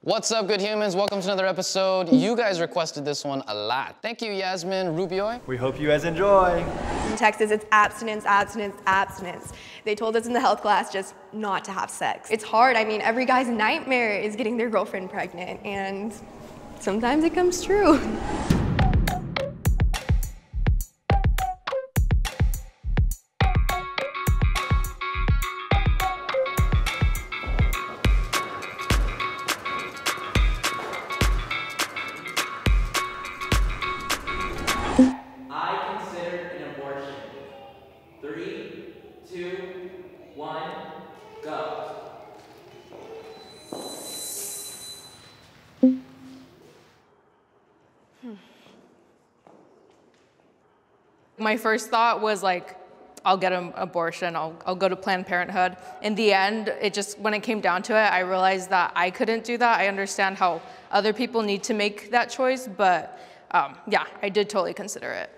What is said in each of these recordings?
What's up, good humans? Welcome to another episode. You guys requested this one a lot. Thank you, Yasmin Rubio. We hope you guys enjoy. In Texas, it's abstinence, abstinence, abstinence. They told us in the health class just not to have sex. It's hard. I mean, every guy's nightmare is getting their girlfriend pregnant, and sometimes it comes true. I consider an abortion. 3, 2, 1, go. My first thought was like, I'll get an abortion, I'll go to Planned Parenthood. In the end, when it came down to it, I realized that I couldn't do that. I understand how other people need to make that choice, but yeah, I did totally consider it.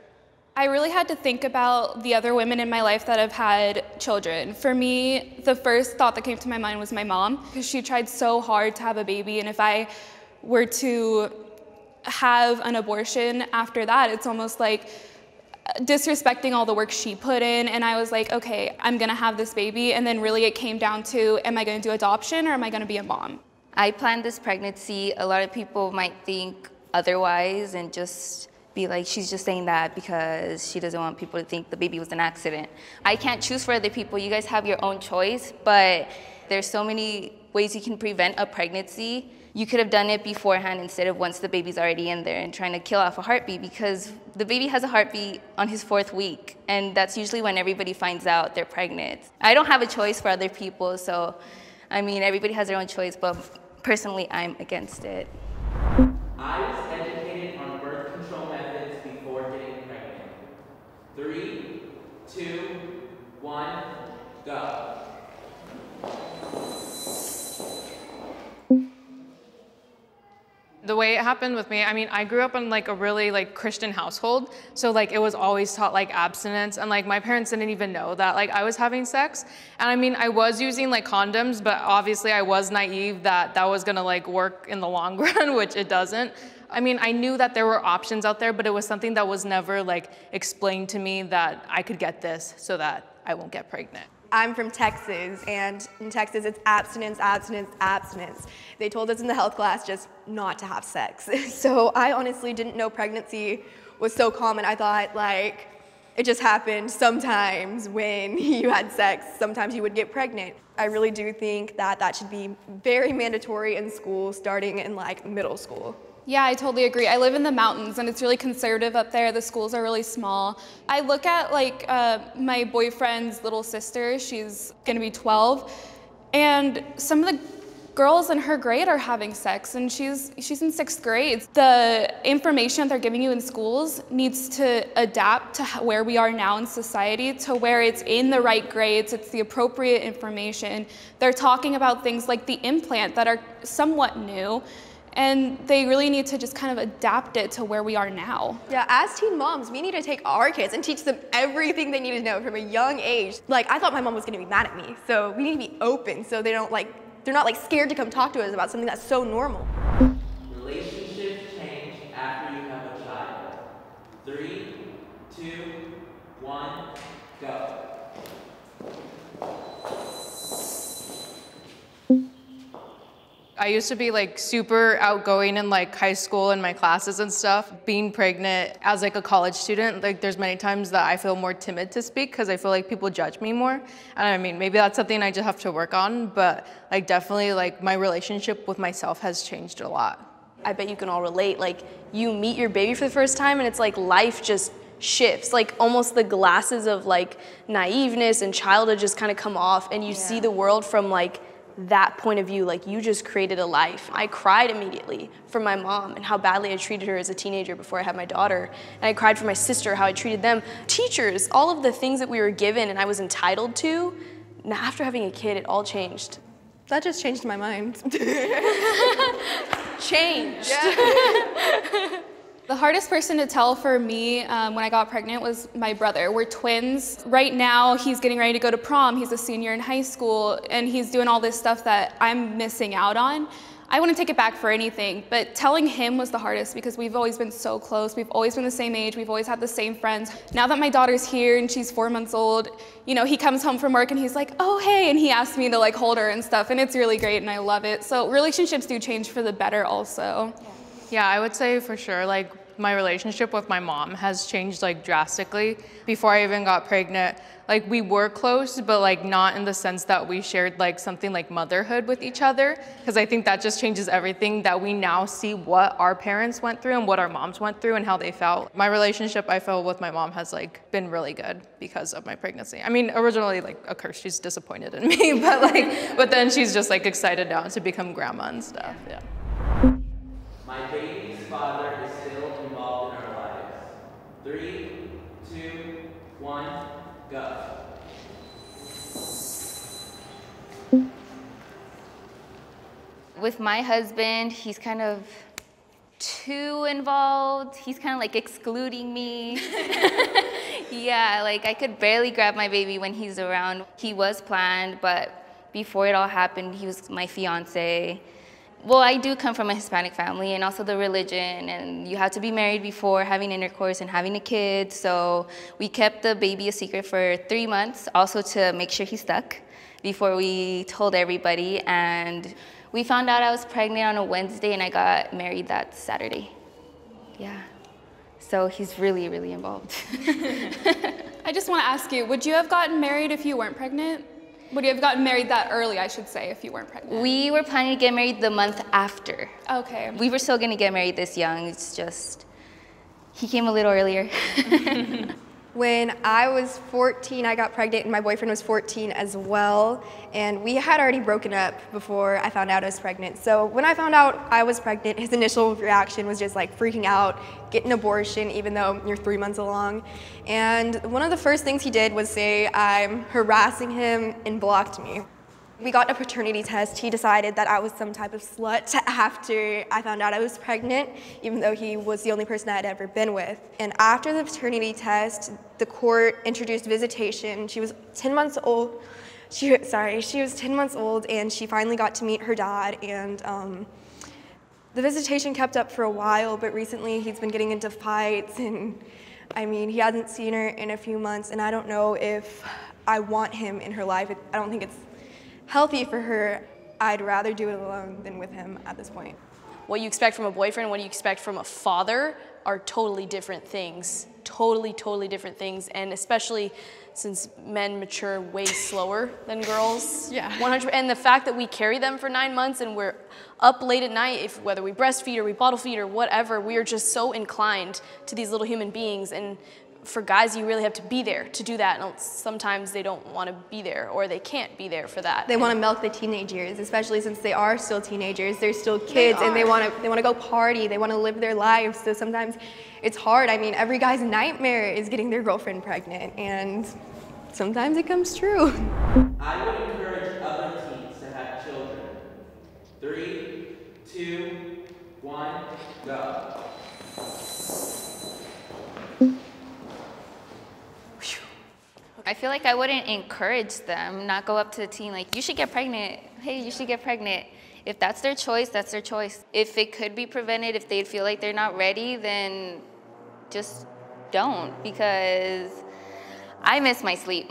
I really had to think about the other women in my life that have had children. For me, the first thought that came to my mind was my mom, because she tried so hard to have a baby, and if I were to have an abortion after that, it's almost like disrespecting all the work she put in. And I was like, okay, I'm gonna have this baby, and then really it came down to, am I gonna do adoption or am I gonna be a mom? I planned this pregnancy. A lot of people might think otherwise and just be like, she's just saying that because she doesn't want people to think the baby was an accident. I can't choose for other people. You guys have your own choice, but there's so many ways you can prevent a pregnancy. You could have done it beforehand instead of once the baby's already in there and trying to kill off a heartbeat, because the baby has a heartbeat on his 4th week, and that's usually when everybody finds out they're pregnant. I don't have a choice for other people, so I mean, everybody has their own choice, but personally, I'm against it. I was educated on birth control methods before getting pregnant. 3, 2, 1, go. The way it happened with me, I mean, I grew up in like a really Christian household. So like it was always taught like abstinence, and like my parents didn't even know that like I was having sex. And I mean, I was using like condoms, but obviously I was naive that that was gonna like work in the long run, which it doesn't. I mean, I knew that there were options out there, but it was something that was never like explained to me that I could get this so that I won't get pregnant. I'm from Texas, and in Texas, it's abstinence, abstinence, abstinence. They told us in the health class just not to have sex. So I honestly didn't know pregnancy was so common. I thought like it just happened sometimes when you had sex, sometimes you would get pregnant. I really do think that that should be very mandatory in school, starting in like middle school. Yeah, I totally agree. I live in the mountains and it's really conservative up there. The schools are really small. I look at like my boyfriend's little sister, she's gonna be 12, and some of the girls in her grade are having sex, and she's in 6th grade. The information they're giving you in schools needs to adapt to where we are now in society, to where it's in the right grades, it's the appropriate information. They're talking about things like the implant that are somewhat new, and they really need to just kind of adapt it to where we are now. Yeah, as teen moms, we need to take our kids and teach them everything they need to know from a young age. Like, I thought my mom was gonna be mad at me, so we need to be open so they're not like scared to come talk to us about something that's so normal. Relationships change after you have a child. 3, 2, 1, go. I used to be like super outgoing in like high school and my classes and stuff. Being pregnant as like a college student, like there's many times that I feel more timid to speak because I feel like people judge me more. And I mean, maybe that's something I just have to work on, but like definitely like my relationship with myself has changed a lot. I bet you can all relate. Like you meet your baby for the first time and it's like life just shifts. Like almost the glasses of like naiveness and childhood just kind of come off, and you see the world from like that point of view, like you just created a life. I cried immediately for my mom and how badly I treated her as a teenager before I had my daughter. And I cried for my sister, how I treated them. Teachers, all of the things that we were given and I was entitled to, now after having a kid, it all changed. That just changed my mind. Changed. Yeah. The hardest person to tell for me when I got pregnant was my brother. We're twins. Right now, he's getting ready to go to prom. He's a senior in high school, and he's doing all this stuff that I'm missing out on. I wouldn't take it back for anything, but telling him was the hardest because we've always been so close. We've always been the same age. We've always had the same friends. Now that my daughter's here and she's 4 months old, you know, he comes home from work and he's like, oh, hey, and he asks me to like hold her and stuff, and it's really great and I love it. So relationships do change for the better also. Yeah, I would say for sure, like my relationship with my mom has changed like drastically. Before I even got pregnant, like we were close, but like not in the sense that we shared like something like motherhood with each other. Because I think that just changes everything, that we now see what our parents went through and what our moms went through and how they felt. My relationship, I feel, with my mom has like been really good because of my pregnancy. I mean, originally, like, of course, she's disappointed in me, but then she's just like excited now to become grandma and stuff, yeah. My baby's father is still involved in our lives. 3, 2, 1, go. With my husband, he's kind of too involved. He's kind of like excluding me. Yeah, like I could barely grab my baby when he's around. He was planned, but before it all happened, he was my fiance. Well, I do come from a Hispanic family, and also the religion, and you have to be married before having intercourse and having a kid. So we kept the baby a secret for 3 months, also to make sure he stuck before we told everybody. And we found out I was pregnant on a Wednesday, and I got married that Saturday. Yeah. So he's really, really involved. I just want to ask you, would you have gotten married if you weren't pregnant? Would you have gotten married that early, I should say, if you weren't pregnant? We were planning to get married the month after. Okay. We were still going to get married this young. It's just, he came a little earlier. When I was 14, I got pregnant, and my boyfriend was 14 as well. And we had already broken up before I found out I was pregnant. So when I found out I was pregnant, his initial reaction was just like freaking out, get an abortion, even though you're 3 months along. And one of the first things he did was say I'm harassing him and blocked me. We got a paternity test. He decided that I was some type of slut after I found out I was pregnant, even though he was the only person I had ever been with. And after the paternity test, the court introduced visitation. She was 10 months old. She was 10 months old, and she finally got to meet her dad. And the visitation kept up for a while, but recently he's been getting into fights, and I mean, he hasn't seen her in a few months, and I don't know if I want him in her life. I don't think it's healthy for her. I'd rather do it alone than with him at this point. What you expect from a boyfriend, what you expect from a father are totally different things. Totally, totally different things. And especially since men mature way slower than girls. Yeah. 100%. And the fact that we carry them for 9 months and we're up late at night, whether we breastfeed or we bottle feed or whatever, we are just so inclined to these little human beings. And for guys, you really have to be there to do that. And sometimes they don't want to be there, or they can't be there for that. They want to milk the teenage years, especially since they are still teenagers. They're still kids, and they want to go party. They want to live their lives. So sometimes it's hard. I mean, every guy's nightmare is getting their girlfriend pregnant, and sometimes it comes true. I would encourage other teens to have children. 3, 2, 1, go. I feel like I wouldn't encourage them, not go up to the teen like, you should get pregnant. Hey, you should get pregnant. If that's their choice, that's their choice. If it could be prevented, if they feel like they're not ready, then just don't, because I miss my sleep.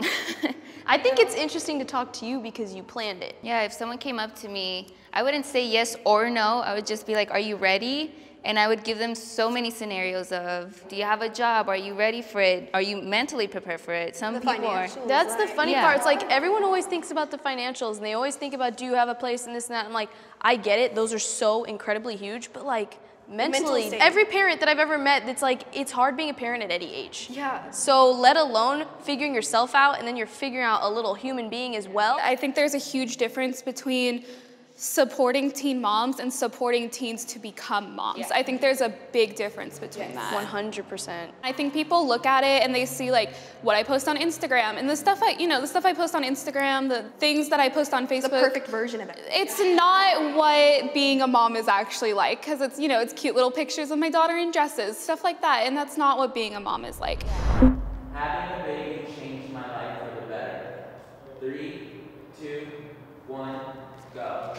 I think it's interesting to talk to you because you planned it. Yeah, if someone came up to me, I wouldn't say yes or no. I would just be like, are you ready? And I would give them so many scenarios of, do you have a job? Are you ready for it? Are you mentally prepared for it? Some people are. That's the funny Yeah. part. It's like everyone always thinks about the financials, and they always think about, do you have a place and this and that. I'm like, I get it. Those are so incredibly huge, but like mentally, state. every parent that I've ever met, it's like, it's hard being a parent at any age. Yeah. So let alone figuring yourself out, and then you're figuring out a little human being as well. I think there's a huge difference between supporting teen moms and supporting teens to become moms. Yeah. I think there's a big difference between that. 100%. I think people look at it and they see like what I post on Instagram and the stuff I post on Instagram, the things that I post on Facebook. The perfect version of it. It's not what being a mom is actually like, because it's, it's cute little pictures of my daughter in dresses, stuff like that, and that's not what being a mom is like. Having a baby changed my life for the better. 3, 2, 1, go.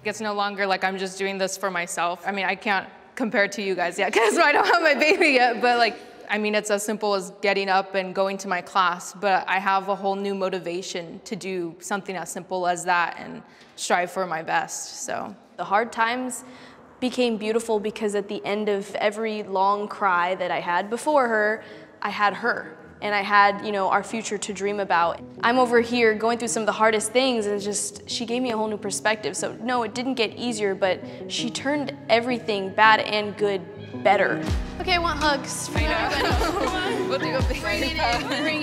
It's no longer like I'm just doing this for myself. I mean, I can't compare to you guys yet because I don't have my baby yet, but like, I mean, it's as simple as getting up and going to my class, but I have a whole new motivation to do something as simple as that and strive for my best, so. The hard times became beautiful because at the end of every long cry that I had before her, I had her. And I had, you know, our future to dream about. I'm over here going through some of the hardest things, and she gave me a whole new perspective. So no, it didn't get easier, but she turned everything, bad and good, better. Okay, I want hugs from everybody. We'll do a big Bring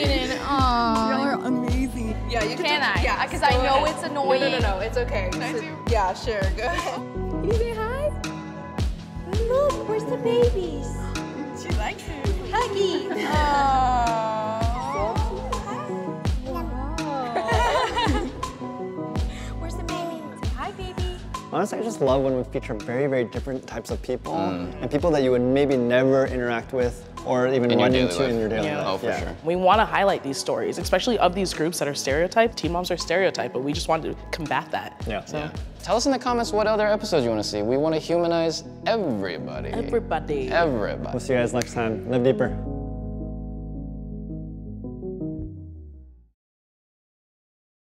it in. Aww. Y'all are amazing. Yeah, you can I? Yeah, because I know it's annoying. No, it's okay. Yeah, sure, go ahead. Can you say hi? Look, where's the babies? She likes it. Huggy. Where's the baby? Say hi, baby. Honestly, I just love when we feature very, very different types of people and people that you would maybe never interact with or even run into in your daily life. Oh, for sure. We want to highlight these stories, especially of these groups that are stereotyped. Teen moms are stereotyped, but we just want to combat that. Yeah. Tell us in the comments what other episodes you want to see. We want to humanize everybody. Everybody. Everybody. We'll see you guys next time. Live deeper.